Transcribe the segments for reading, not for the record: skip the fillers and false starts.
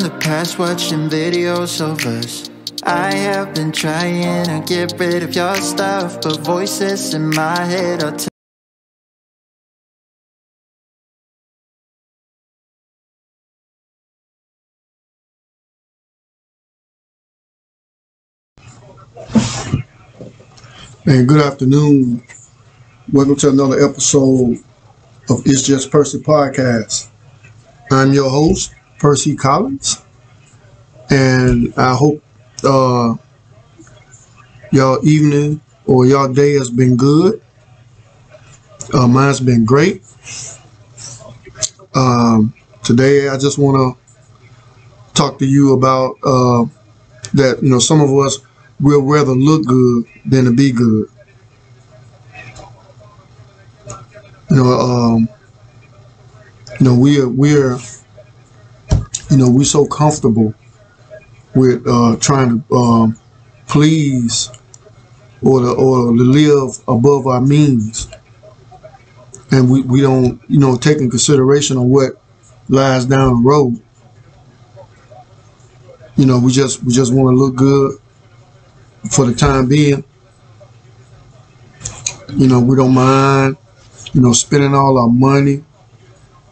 the past watching videos of us. I have been trying to get rid of your stuff, but voices in my head are And good afternoon. Welcome to another episode of It's Just Percy Podcast. I'm your host, Percy Collins, and I hope y'all evening or y'all day has been good. Mine's been great. Today, I just want to talk to you about that. You know, some of us will rather look good than to be good. We're so comfortable with trying to please or to live above our means, and we don't take in consideration of what lies down the road. We just want to look good for the time being. We don't mind spending all our money.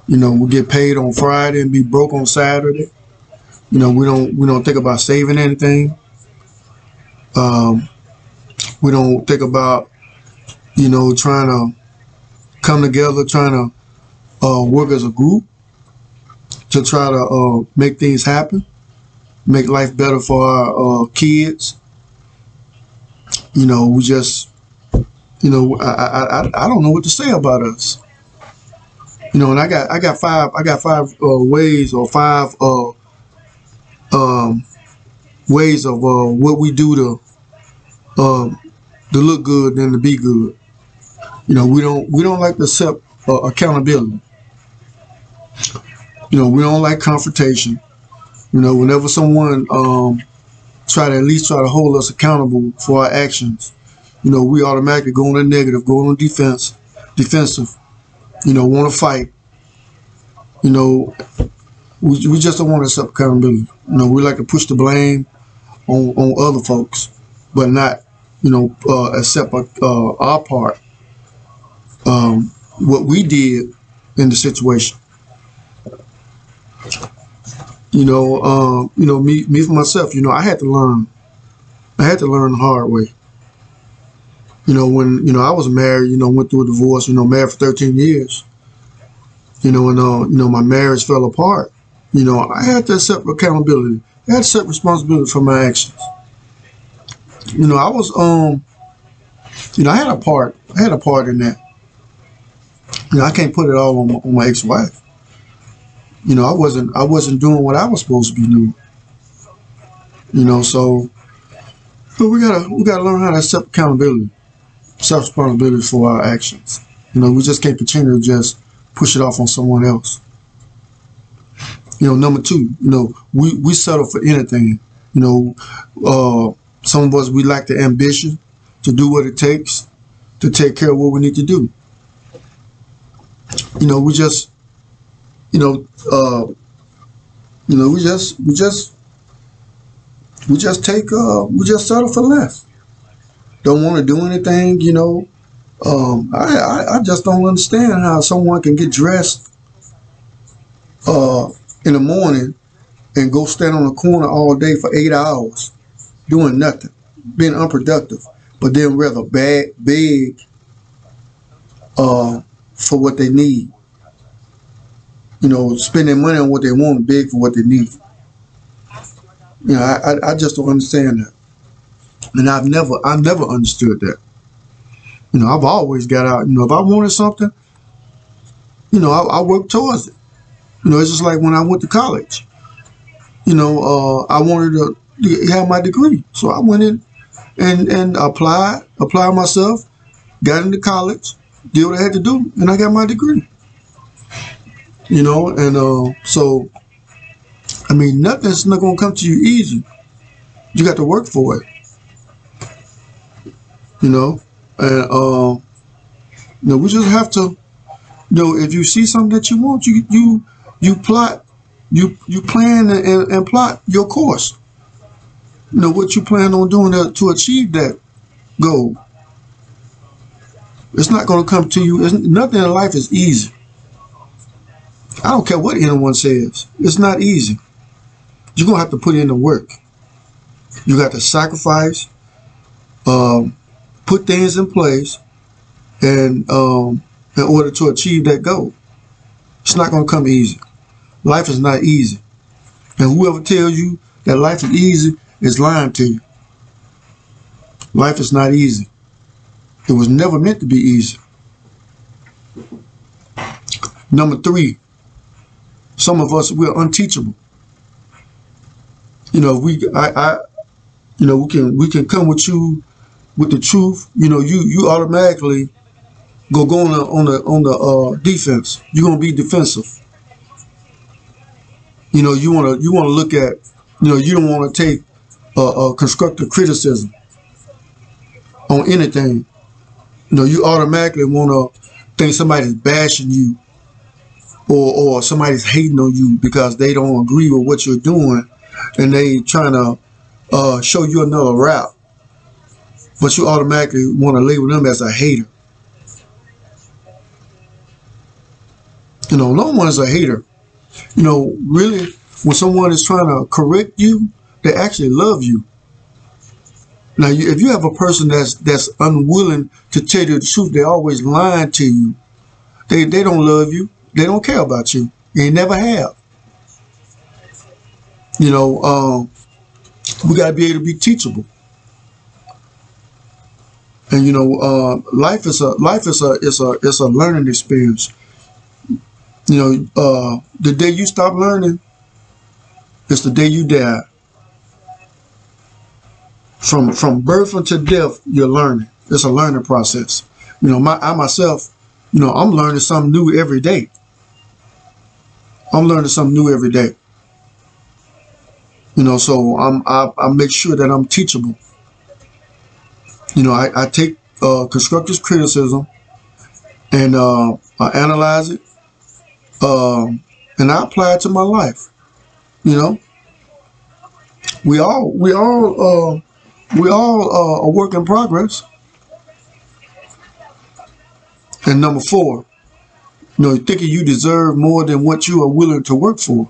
We get paid on Friday and be broke on Saturday. We don't think about saving anything. We don't think about trying to come together, trying to work as a group to try to make things happen, make life better for our kids. We just I don't know what to say about us. And I got five ways or five ways of what we do to look good and to be good. We don't like to accept accountability. We don't like confrontation. Whenever someone try to hold us accountable for our actions, we automatically go on the negative, go on defensive. Want to fight. We just don't want to accept accountability. We like to push the blame on other folks, but not, accept our part, what we did in the situation. Me for myself, I had to learn the hard way. When I was married, went through a divorce, married for 13 years, and my marriage fell apart. I had to accept accountability. I had to accept responsibility for my actions. I was I had a part in that. I can't put it all on my ex-wife. I wasn't doing what I was supposed to be doing. So we gotta learn how to accept accountability, self-responsibility for our actions. We just can't continue to just push it off on someone else. Number two, we settle for anything. Some of us, we lack the ambition to do what it takes to take care of what we need to do. We just settle for less. Don't want to do anything. I just don't understand how someone can get dressed in the morning and go stand on the corner all day for 8 hours doing nothing, being unproductive, but then rather beg for what they need. Spending money on what they want and beg for what they need. I just don't understand that. And I've never understood that. I've always got out. If I wanted something, I worked towards it. It's just like when I went to college. I wanted to have my degree, so I went in and applied myself, got into college, did what I had to do, and I got my degree. So nothing's not gonna come to you easy. You got to work for it. And we just have to, if you see something that you want, you plot You plan and plot your course. You know what you plan on doing to achieve that goal. It's not going to come to you. Nothing in life is easy. I don't care what anyone says. It's not easy. You're going to have to put in the work. You got to sacrifice, put things in place, and in order to achieve that goal. It's not going to come easy. Life is not easy. And whoever tells you that life is easy is lying to you. Life is not easy. It was never meant to be easy. Number 3, some of us, we're unteachable. You know, we can come with you with the truth. You know, you automatically go on the defense. You're gonna be defensive. You know, you wanna look at, you know, you don't want to take constructive criticism on anything. You know, you automatically want to think somebody's bashing you or somebody's hating on you because they don't agree with what you're doing and they trying to show you another route. But you automatically want to label them as a hater. You know, no one is a hater. You know, really, when someone is trying to correct you, they actually love you. Now, if you have a person that's unwilling to tell you the truth, they're always lying to you. They don't love you. They don't care about you. They never have. You know, we got to be able to be teachable. And you know, life is a learning experience. You know, the day you stop learning, it's the day you die. From birth until death, you're learning. It's a learning process. You know, I myself, you know, I'm learning something new every day. I'm learning something new every day. You know, so I make sure that I'm teachable. You know, I take constructive criticism and I analyze it, and I apply it to my life. You know, we all a work in progress. And number 4, you know, thinking you deserve more than what you are willing to work for.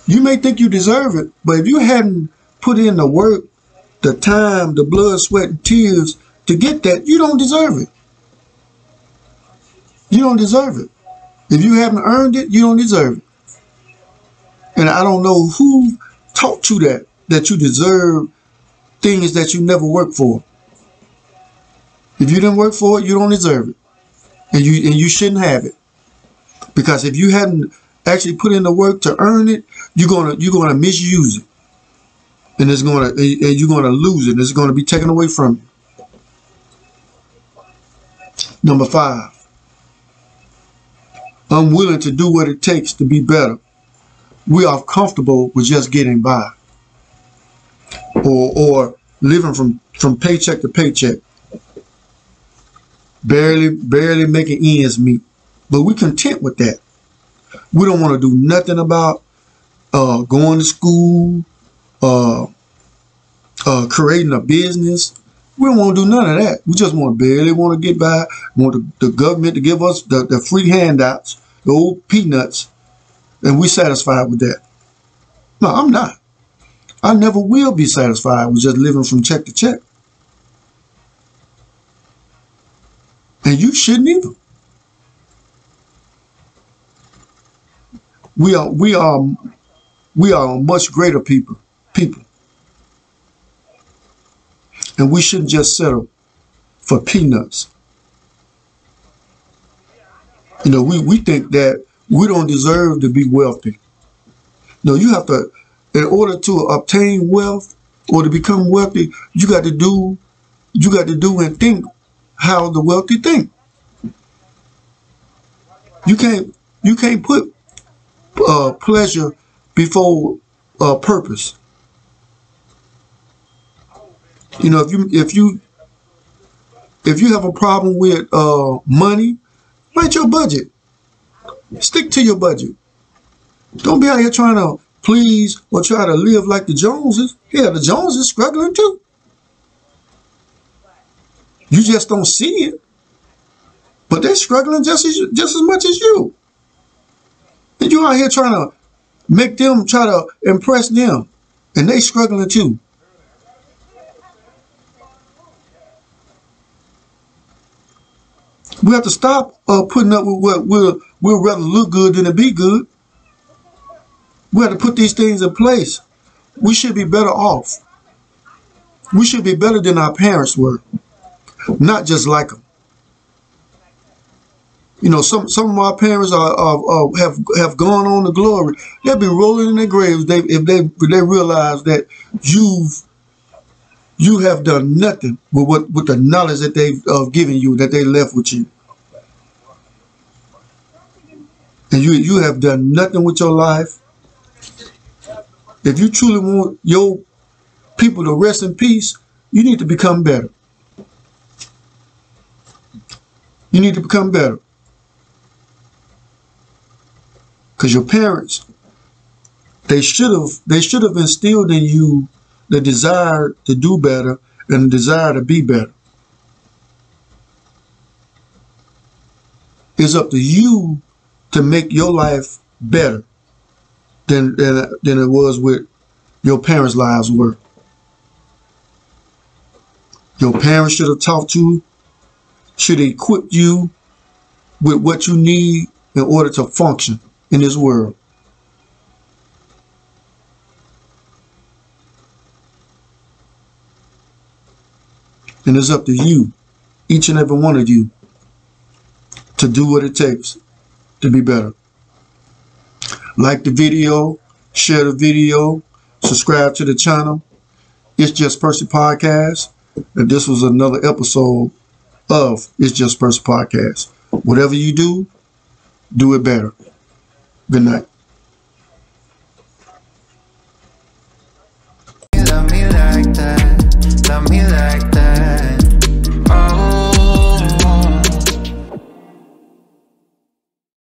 You may think you deserve it, but if you hadn't put in the work, the time, the blood, sweat, and tears to get that, you don't deserve it. You don't deserve it. If you haven't earned it, you don't deserve it. And I don't know who taught you that you deserve things that you never worked for. If you didn't work for it, you don't deserve it. And you shouldn't have it. Because if you hadn't actually put in the work to earn it, you're gonna misuse it. And you're gonna lose it. It's gonna be taken away from you. Number 5. I'm willing to do what it takes to be better. We are comfortable with just getting by. Or living from paycheck to paycheck. Barely making ends meet. But we're content with that. We don't want to do nothing about going to school, creating a business. We don't want to do none of that. We just barely want to get by. We want the government to give us the free handouts, the old peanuts, and we're satisfied with that. No, I'm not. I never will be satisfied with just living from check to check. And you shouldn't either. We are much greater people. And we shouldn't just settle for peanuts. You know, we think that we don't deserve to be wealthy. No, you have to, in order to obtain wealth or to become wealthy, you got to do and think how the wealthy think. You can't put pleasure before purpose. You know, if you have a problem with money, write your budget. Stick to your budget. Don't be out here trying to please or try to live like the Joneses. Yeah, the Joneses struggling too. You just don't see it. But they're struggling just as much as you. And you out here trying to make them try to impress them. And they struggling too. We have to stop putting up with what we'll rather look good than to be good. We have to put these things in place. We should be better off. We should be better than our parents were. Not just like them. You know, some of my parents have gone on to glory. They'll be rolling in their graves if they realize that you have done nothing with the knowledge that they've given you, that they left with you, and you have done nothing with your life. If you truly want your people to rest in peace, you need to become better. You need to become better. Because your parents, they should have instilled in you the desire to do better and the desire to be better. It's up to you to make your life better than it was with your parents' lives were. Your parents should have taught you, should have equipped you with what you need in order to function in this world. And it's up to you, each and every one of you, to do what it takes to be better. Like the video, share the video, subscribe to the channel. It's Just Percy Podcast. And this was another episode of It's Just Percy Podcast. Whatever you do, do it better. Good night.